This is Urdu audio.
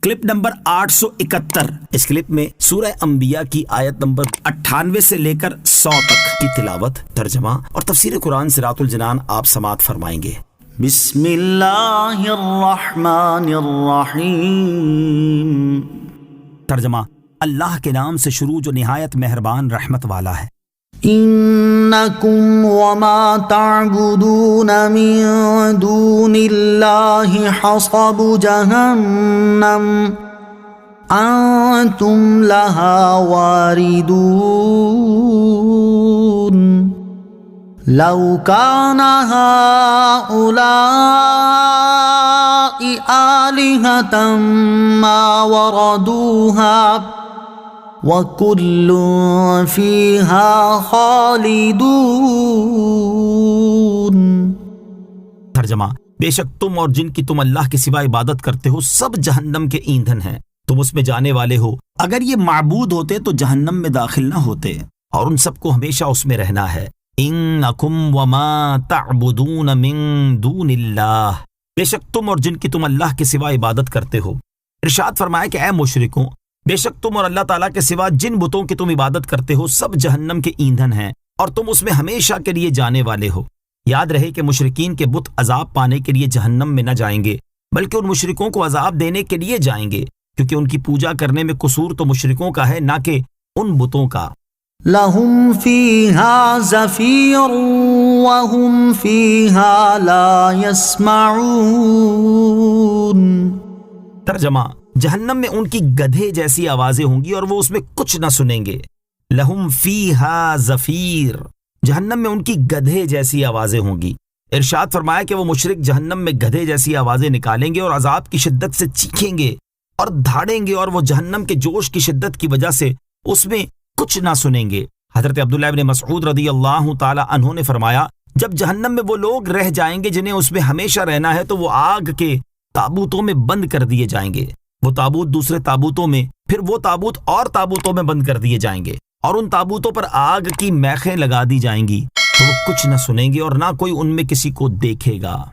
Clip number 871۔ اس کلپ میں سورہ انبیاء کی آیت نمبر 98 سے لے کر 100 تک کی تلاوت، ترجمہ اور تفسیر قرآن صراط الجنان آپ سماعت فرمائیں گے۔ بسم اللہ الرحمن الرحیم۔ ترجمہ: اللہ کے نام سے شروع جو نہایت مہربان رحمت والا ہے۔ انکم وما تعبدون من دون اللہ حصب جہنم انتم لہا واردون لو کان ہؤلاء آلہۃ ما وردوها وَكُلٌّ فِيهَا خَالِدُونَ۔ ترجمہ: بے شک تم اور جن کی تم اللہ کے سوا عبادت کرتے ہو سب جہنم کے ایندھن ہیں، تم اس میں جانے والے ہو۔ اگر یہ معبود ہوتے تو جہنم میں داخل نہ ہوتے، اور ان سب کو ہمیشہ اس میں رہنا ہے۔ اِنَّكُمْ وَمَا تَعْبُدُونَ مِن دُونِ اللَّهِ، بے شک تم اور جن کی تم اللہ کے سوا عبادت کرتے ہو۔ ارشاد فرمایا کہ اے مشرکوں، بے شک تم اور اللہ تعالیٰ کے سوا جن بتوں کی تم عبادت کرتے ہو سب جہنم کے ایندھن ہیں، اور تم اس میں ہمیشہ کے لیے جانے والے ہو۔ یاد رہے کہ مشرکین کے بت عذاب پانے کے لیے جہنم میں نہ جائیں گے، بلکہ ان مشرکوں کو عذاب دینے کے لیے جائیں گے، کیونکہ ان کی پوجا کرنے میں قصور تو مشرکوں کا ہے، نہ کہ ان بتوں کا۔ لہم فیہا زفیر وہم فیہا لا یسمعون۔ ترجمہ: جہنم میں ان کی گدھے جیسی آوازیں ہوں گی اور وہ اس میں کچھ نہ سنیں گے۔ لہم فیہا زفیر، جہنم میں ان کی گدھے جیسی آوازیں ہوں گی۔ ارشاد فرمایا کہ وہ مشرک جہنم میں گدھے جیسی آوازیں نکالیں گے اور عذاب کی شدت سے چیخیں گے اور دھاڑیں گے، اور وہ جہنم کے جوش کی شدت کی وجہ سے اس میں کچھ نہ سنیں گے۔ حضرت عبداللہ ابن مسعود رضی اللہ تعالی عنہ نے فرمایا، جب جہنم میں وہ لوگ رہ جائیں گے جنہیں اس میں ہمیشہ رہنا ہے تو وہ آگ کے تابوتوں میں بند کر دیے جائیں گے، وہ تابوت دوسرے تابوتوں میں، پھر وہ تابوت اور تابوتوں میں بند کر دیے جائیں گے، اور ان تابوتوں پر آگ کی میخیں لگا دی جائیں گی، تو وہ کچھ نہ سنیں گے اور نہ کوئی ان میں کسی کو دیکھے گا۔